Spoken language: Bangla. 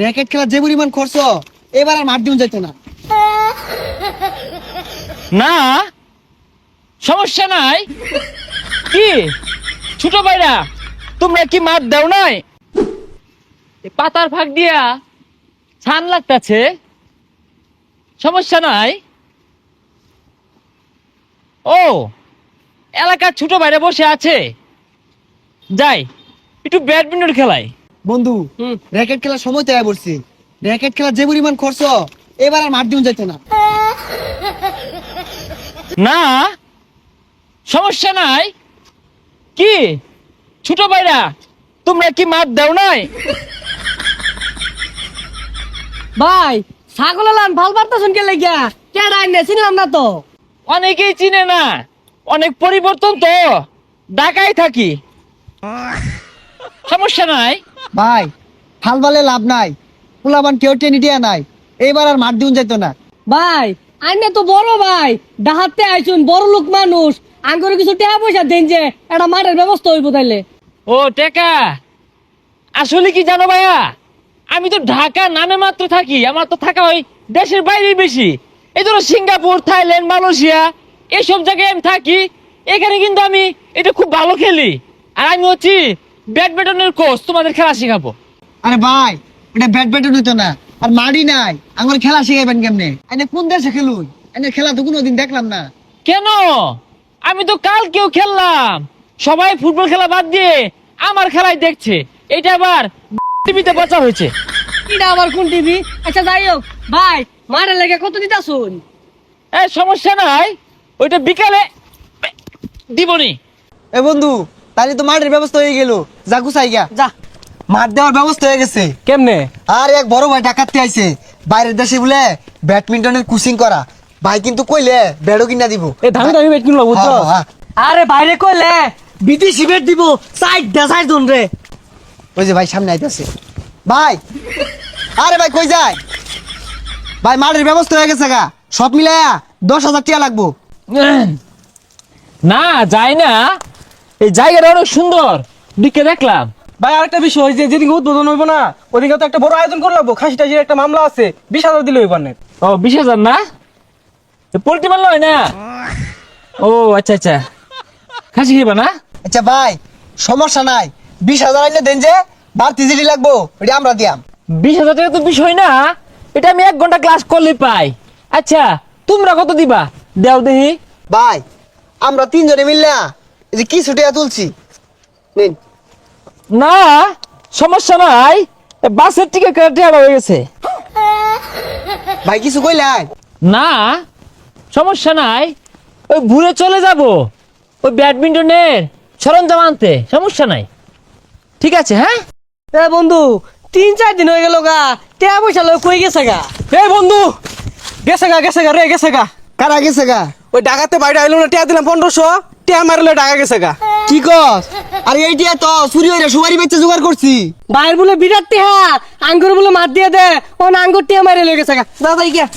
র্যাকেট খেলা যে পরিমাণ খরচ, এবার আর মাঠ দিন যাইতো না। না সমস্যা নাই। কি ছোট ভাইরা, তোমরা কি মাঠ দাও নাই? এ পাতার ফাঁক দিয়া ছান লাগতেছে, সমস্যা নাই। ও এলাকার ছোট ভাইরা বসে আছে, যাই একটু ব্যাডমিন্টন খেলাই। বন্ধু, র্যাকেট খেলার সময় তো আয়া পড়ছে। র্যাকেট খেলা যে পরিমাণ খরচ, এবার আর মাঠ দিন যাইতো না। না সমস্যা নাই। কি ছোট ভাইরা, তোমরা কি মাঠ দাও নাই? ভাই ছাগল লান ভাল পারতেছেন কে লাগিয়া কেডা আইনে চিনলাম না তো। অনেকেই চিনে না, অনেক পরিবর্তন তো, ঢাকায় থাকি, সমস্যা নাই। ভাই হাল বালে লাভ নাই, পোলাবান কেউ টেনে দিয়া নাই, এবার আর মাঠ দিন যাইতো না। ভাই আইনে তো বড় ভাই, ডাহাতে আইছুন বড় লোক মানুষ, আঙ্গুরে কিছু টাকা পয়সা দেন যে একটা মাঠের ব্যবস্থা হইব তাইলে। ও টেকা, আসলে কি জানো ভাইয়া, আমি তো ঢাকা নামে মাত্র থাকি, আমার তো থাকা ওই দেশের বাইরে বেশি। এই ধরো সিঙ্গাপুর, থাইল্যান্ড, মালয়েশিয়া এইসব জায়গায় আমি থাকি। এখানে কিন্তু আমি এটা খুব ভালো খেলি, আর আমি হচ্ছি ব্যাডমিন্টনের কোচ, তোমাদের খেলা শেখাবো। আরে ভাই, এটা ব্যাডমিন্টন হইতো না, আর মাঠই নাই, আমার খেলা শিখাইবেন কেমনে? এনে কোন দেশে খেলুন? এনে খেলা তো কোনোদিন দেখলাম না। কেন? আমি তো কালকেও খেললাম, সবাই ফুটবল খেলা বাদ দিয়ে আমার খেলাই দেখছে। এটা আবার টিভিতে প্রচার হয়েছে। এটা আবার কোন টিভি? আচ্ছা যাই হোক ভাই, মাঠের লেগে কত দিতাছুন? এই সমস্যা নাই, ওইটা বিকালে দিবনি। এ বন্ধু, তাহলে তো মাঠের ব্যবস্থা হয়ে গেল, যা গুছাই গা। যা। মাঠ দেওয়ার ব্যবস্থা হয়ে গেছে। কেমনে? আর এক বড় ভাই ডাকাতে আইছে, বাইরের দেশে বলে ব্যাডমিন্টনের কোচিং করা। ভাই কিন্তু কইলে ব্যাডও কিনা দিব। এ দামি দামি বেট কিনলো বুঝছো? হ্যাঁ, হ্যাঁ। আরে বাইরে কইলে বিদেশি বেট দিব, সাইড জন রে। ওই যে ভাই সামনে আইতাছে। ভাই, আরে ভাই কই যায়? ভাই মাঠের ব্যবস্থা হয়ে গেছে গা, সব মিলায়া 10,000 টাকা লাগবো। না যায় না, এই জায়গাটা অনেক সুন্দর, দিকে দেখলাম। ভাই আরেকটা বিষয়, যে যেদিকে উদ্বোধন হইব না ওদিকে তো একটা বড় আয়োজন করে লাগবো। খাসি টাসির একটা মামলা আছে, 20,000 দিলে হইব না। ও 20,000 না, পোল্ট্রি মারল হয় না? ও আচ্ছা আচ্ছা, খাসি খেবা না? আচ্ছা ভাই, সমস্যা নাই, 20,000 আইলে দেন, যে বাড়তি জিডি লাগবো ওটা আমরা দিয়াম। 20,000 টাকা তো বিষয় না, এটা আমি 1 ঘন্টা ক্লাস করলে পাই। আচ্ছা তোমরা কত দিবা, দেও দেখি। ভাই আমরা 3 জনে মিললা এই যে কি ছুটিয়া তুলছি, নিন। না সমস্যা নাই, বাসের টিকিট কাটা হয়ে গেছে। ভাই কিছু কইলাই? না সমস্যা নাই, ওই ঘুরে চলে যাব ওই ব্যাডমিন্টনের সরঞ্জাম আনতে, সমস্যা নাই। ঠিক আছে হ্যাঁ। এ বন্ধু 3-4 দিন হয়ে গেল গা, টাকা পয়সা লয় কই গেছে গা? এই বন্ধু, গেছে গা রে, গেছে গা। কারা গেছে গা? ওই ডাকাতে বাইরে আইলো না, টিয়া দিলাম 1500, টিয়া মারলে ডাকা গেছে গা। কি কস? আরে এইটা তো চুরি হইরা সুবারি বেচে জোগাড় করছি। বাইর বলে বিরাট টেহা, আঙ্গুর বলে মাত দিয়ে দে, ও আঙ্গুর টিয়া মারে লয়ে গেছে গা। দাদা গিয়া